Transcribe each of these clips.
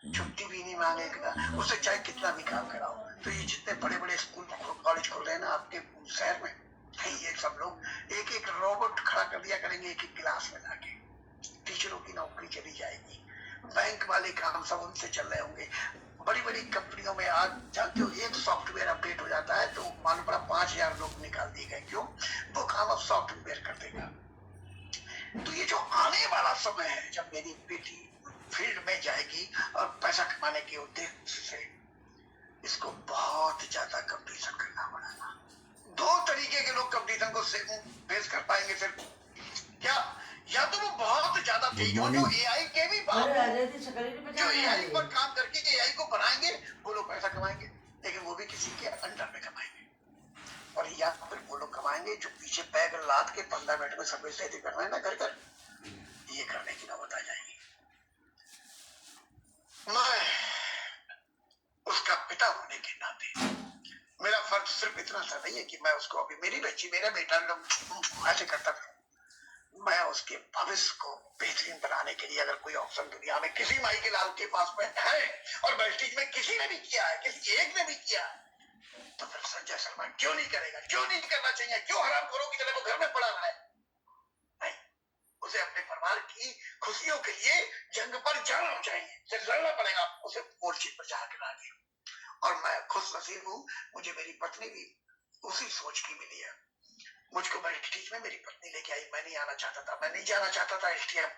छुट्टी भी नहीं मांगेगा, उससे चाहे कितना भी काम कराओ। तो ये जितने बड़े बड़े स्कूल कॉलेज खुल रहे हैं ना आपके शहर में, ये सब लोग एक एक रोबोट खड़ा कर दिया करेंगे एक एक क्लास में जाके। टीचरों की नौकरी चली जाएगी, बैंक वाले काम सब उनसे चल रहे होंगे। बड़ी बड़ी कंपनियों में आज जानते हो एक सॉफ्टवेयर अपडेट हो जाता है तो मालूम पड़ा 5000 लोग निकाल दिए गए। क्यों? वो काम अब सॉफ्टवेयर कर देगा। तो ये जो आने वाला समय है जब मेरी बेटी फील्ड में जाएगी और पैसा कमाने के उद्देश्य से, इसको बहुत ज्यादा कंपटीशन करना पड़ेगा। दो तरीके के लोग कंपटीशन को फेस कर पाएंगे सिर्फ, क्या? या तो वो बहुत ज्यादा तेज हो जो एआई के भी जो एआई पर काम करके एआई को बनाएंगे, वो लोग पैसा कमाएंगे, लेकिन वो भी किसी के अंडर में कमाएंगे। और या फिर वो लोग कमाएंगे जो पीछे बैग लाद के 15 मिनट में सर्विस देते करना है ना घर घर, ये करने की नौबत आ जाएगी। मैं उसका पिता होने के नाते मेरा फर्ज सिर्फ इतना सा नहीं है कि मैं उसको अभी मेरी बच्ची मेरा बेटा ऐसे करता था। मैं उसके भविष्य को बेहतरीन बनाने के लिए अगर कोई ऑप्शन दुनिया में किसी माई के लाल के पास में है और वेस्टिज में किसी ने भी किया है, किसी एक ने भी किया है, तो फिर संजय शर्मा क्यों नहीं करेगा? क्यों नहीं करना चाहिए? क्यों हराम करो की तरह वो घर में पड़ा रहा है? नहीं, उसे अपने परिवार की खुशियों के लिए जंग पर जाना चाहिए, लड़ना पड़ेगा उसे मोर्चे पर जाकर आगे। और मैं खुश नसीब हूँ, मुझे मेरी पत्नी भी उसी सोच की मिली है। मुझको एसटीएम में मेरी पत्नी लेके आई, मैं नहीं आना चाहता था, मैं नहीं जाना चाहता था एसटीएम।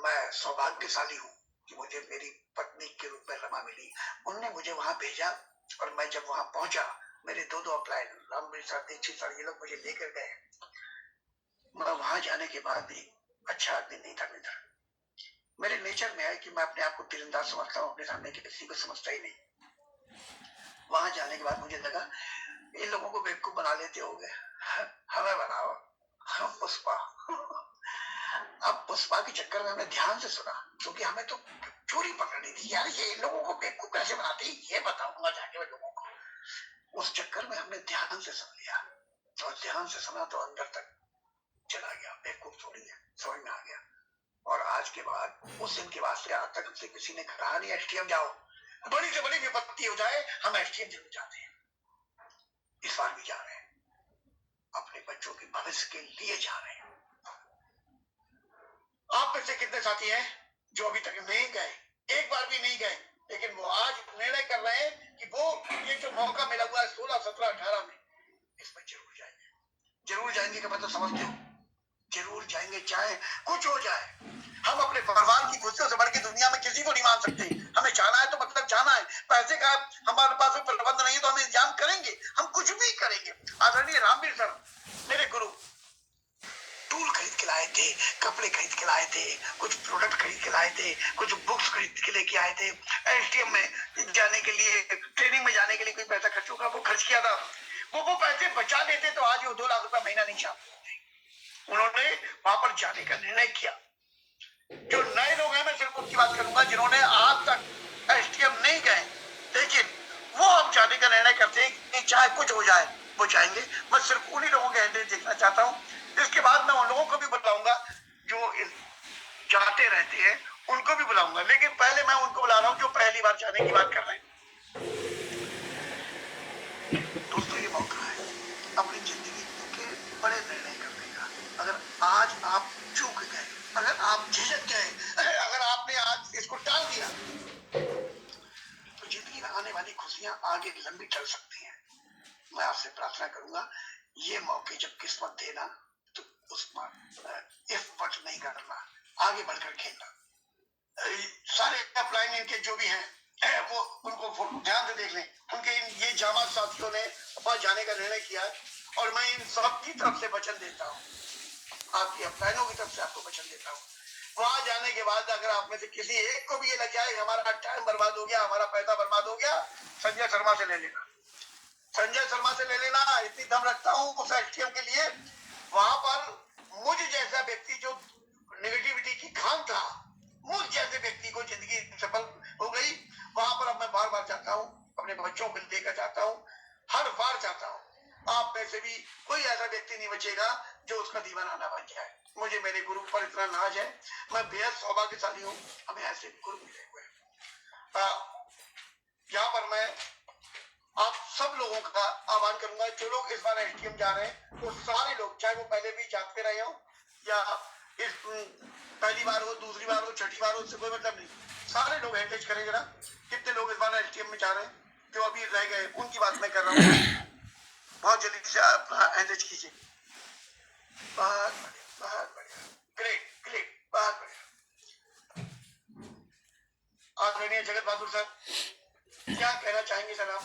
मैं सौभाग्यशाली हूँ कि मुझे मेरी पत्नी के रूप में रमा मिली। उनने मुझे वहां भेजा और मैं जब वहां पहुंचा, मेरे दो अप्लाई रामवीर सर, दीक्षित सर, ये लोग मुझे लेकर गए। मैं वहां जाने के बाद भी अच्छा आदमी नहीं था मित्र। मेरे नेचर में है कि मैं अपने आप को तीरंदाज समझता हूँ, अपने सामने किसी को समझता ही नहीं। वहां जाने के बाद मुझे लगा इन लोगों को बेवकूफ बना लेते होंगे, हमें बनाओ हम पुष्पा। अब पुष्पा के चक्कर में हमने ध्यान से सुना, क्योंकि हमें तो चोरी पकड़नी थी यार, ये इन लोगों को बेवकूफ कैसे बनाते हैं ये बताऊंगा जाके मैं लोगों को। उस चक्कर में हमने ध्यान से सुन लिया, और ध्यान से सुना तो अंदर तक चला गया, बेवकूफ थोड़ी है, समझ में आ गया। और आज के बाद उस दिन के बाद से आज तक हमसे किसी ने कहा नहीं एसटीएम जाओ, बड़ी से बड़ी विपत्ति हो जाए हम एसटीएम जरूर जाते हैं। इस बार भी जा रहे हैं, अपने बच्चों के भविष्य के लिए जा रहे हैं। आप में से कितने साथी हैं जो अभी तक नहीं गए, एक बार भी नहीं गए, लेकिन वो आज निर्णय कर रहे हैं कि वो ये जो मौका मिला हुआ है 16, 17, 18 में, इसमें जरूर जाएंगे। जरूर जाएंगे का मतलब समझते हो? जरूर जाएंगे चाहे कुछ हो जाए। हम अपने परिवार की खुशियों से बढ़ के दुनिया में किसी को नहीं मान सकते। हमें जाना है तो मतलब जाना है। पैसे का हमारे पास में प्रबंध नहीं है तो हम इंतजाम करेंगे, हम कुछ भी करेंगे। आदरणीय रामवीर सर मेरे गुरु टूल खरीद के लाए थे, कपड़े खरीद के लाए थे, कुछ प्रोडक्ट खरीद के लाए थे, कुछ बुक्स खरीद के लेके आए थे। एसटीएम में जाने के लिए, ट्रेनिंग में जाने के लिए कोई पैसा खर्च होगा वो खर्च किया था। वो पैसे बचा लेते तो आज वो 2 लाख रुपया महीना नहीं चाहते। उन्होंने वहां पर जाने का निर्णय किया। जो नए लोग हैं मैं सिर्फ उनकी बात करूंगा जिन्होंने आज तक एसटीएम नहीं गए, लेकिन वो अब जाने का निर्णय करते हैं कि चाहे कुछ हो जाए वो जाएंगे। मैं सिर्फ उन्हीं लोगों के हैंडल देखना चाहता हूँ। इसके बाद मैं उन लोगों को भी बुलाऊंगा जो जाते रहते हैं, उनको भी बुलाऊंगा, लेकिन पहले मैं उनको बुला रहा हूँ जो पहली बार जाने की बात कर रहे हैं। दोस्तों ये मौका है अपनी जिंदगी के बड़े निर्णय करने का। अगर आज आप चूक गए, अगर आप झिझक गए, अगर आपने आज इसको टाल दिया, तो जिंदगी में आने वाली खुशियां आगे लंबी चल सकती हैं। मैं आपसे प्रार्थना करूंगा ये मौके जब किस्मत देना तो उसमें इफ बट नहीं करना, आगे बढ़कर खेलना। सारे अपलाइन इनके जो भी हैं वो उनको ध्यान से देख लें। उनके ये जामा साथियों ने वहां जाने का निर्णय किया है और मैं इन सब की तरफ से वचन देता हूँ, आपकी अपलाइनों की तरफ से आपको वचन देता हूँ। वहां जाने के बाद अगर आप में से किसी एक को भी ये लग जाए हमारा टाइम बर्बाद हो गया, हमारा पैसा बर्बाद हो गया, संजय शर्मा से ले लेना, संजय शर्मा से ले लेना। इतनी दम रखता हूँ उस एसटीएम के लिए। वहां पर मुझ जैसा व्यक्ति जो नेगेटिविटी की खान था, मुझ जैसे व्यक्ति को जिंदगी सफल हो गई। वहां पर अब मैं बार बार चाहता हूँ, अपने बच्चों को लेकर चाहता हूँ, हर बार चाहता हूँ आप में से भी कोई ऐसा व्यक्ति नहीं बचेगा जो उसका दीवाना ना बन जाए। मुझे मेरे गुरु पर इतना नाज है, मैं बेहद सौभाग्यशाली हूँ, हमें ऐसे गुरु मिले हुए। यहाँ पर मैं आप सब लोगों का आह्वान करूंगा, जो लोग इस बार एसटीएम जा रहे हैं वो सारे लोग, चाहे वो पहले भी जाते रहे हो या इस पहली बार हो, दूसरी बार हो, छठी बार हो, उससे कोई मतलब नहीं, सारे लोग हैंडल करें जरा कितने लोग इस बार एसटीएम में जा रहे हैं, जो अभी रह गए उनकी बात मैं कर रहा हूँ। बहुत जल्दी से आप हैंडल कीजिए। बहुत बढ़िया, बहुत बढ़िया, ग्रेट ग्रेट, बहुत बढ़िया। आदरणीय जगत बहादुर सर, क्या कहना चाहेंगे सर आप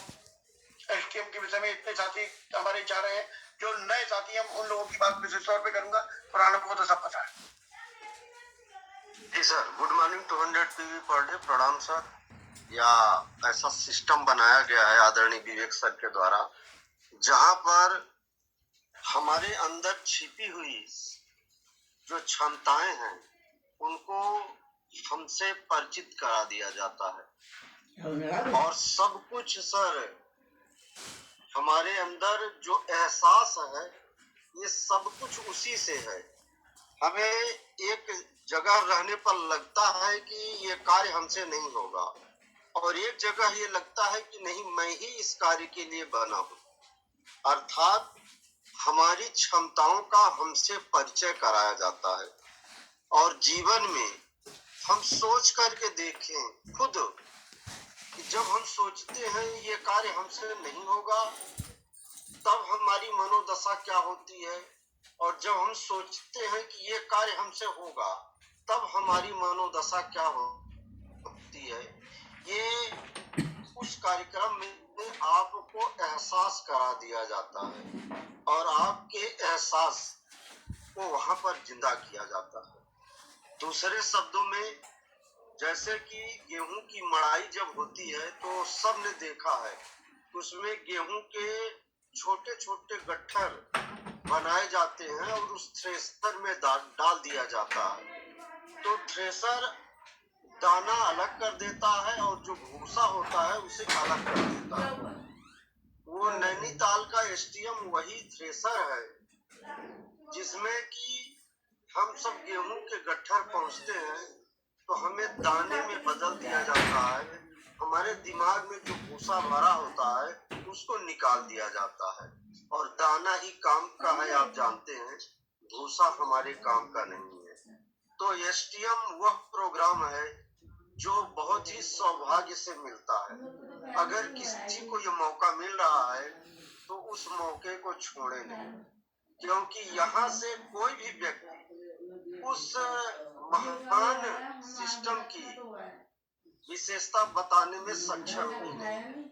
एसटीएम के विषय में? इतने साथी हमारे जा रहे हैं, जो नए साथी हम उन लोगों की बात विशेष तौर पे करूंगा, पुरानों को तो सब पता है। जी sir, good morning 200 PV per day, प्रणाम सर। या ऐसा सिस्टम बनाया गया है आदरणीय विवेक सर के द्वारा, जहां पर हमारे अंदर छिपी हुई जो क्षमताएं हैं उनको हमसे परिचित करा दिया जाता है, और सब कुछ सर हमारे अंदर जो एहसास है ये सब कुछ उसी से है। हमें एक जगह रहने पर लगता है कि ये कार्य हमसे नहीं होगा, और एक जगह ये लगता है कि नहीं, मैं ही इस कार्य के लिए बना हूँ। अर्थात हमारी क्षमताओं का हमसे परिचय कराया जाता है, और जीवन में हम सोच करके देखें खुद कि जब हम सोचते हैं ये कार्य हमसे नहीं होगा तब हमारी मनोदशा क्या होती है, और जब हम सोचते हैं कि ये कार्य हमसे होगा तब हमारी मनोदशा क्या होती है। ये उस कार्यक्रम में आपको एहसास करा दिया जाता है, और आपके एहसास को वहां पर जिंदा किया जाता है। दूसरे शब्दों में, जैसे कि गेहूं की मड़ाई जब होती है तो सबने देखा है, उसमें गेहूं के छोटे छोटे गट्ठर बनाए जाते हैं और उस थ्रेसर में डाल दिया जाता है, तो थ्रेसर दाना अलग कर देता है और जो भूसा होता है उसे अलग कर देता है। वो नैनीताल का एसटीएम वही थ्रेसर है जिसमें कि हम सब गेहूं के गट्ठर पहुंचते हैं तो हमें दाने में बदल दिया जाता है, हमारे दिमाग में जो भूसा भरा होता है उसको निकाल दिया जाता है, और दाना ही काम का है। आप जानते हैं भूसा हमारे काम का नहीं है। तो एसटीएम वह प्रोग्राम है जो बहुत ही सौभाग्य से मिलता है। अगर किसी को ये मौका मिल रहा है तो उस मौके को छोड़े नहीं, क्योंकि यहाँ से कोई भी व्यक्ति उस महान सिस्टम की विशेषता बताने में सक्षम नहीं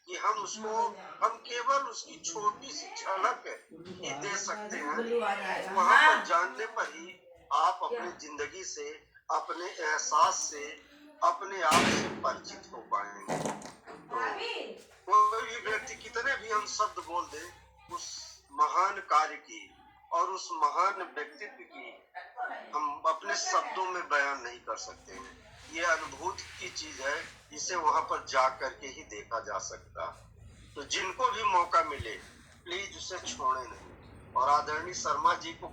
कि हम केवल उसकी छोटी सी झलक ही दे सकते हैं। वहाँ पर जानने पर ही आप अपनी जिंदगी से, अपने एहसास से, अपने आप से परिचित हो पाएंगे। तो कोई भी व्यक्ति कितने भी हम शब्द बोल दे उस महान कार्य की और उस महान व्यक्तित्व की हम अपने शब्दों में बयान नहीं कर सकते हैं। ये अनुभूति की चीज है, इसे वहां पर जा करके ही देखा जा सकता है। तो जिनको भी मौका मिले प्लीज उसे छोड़े नहीं, और आदरणीय शर्मा जी को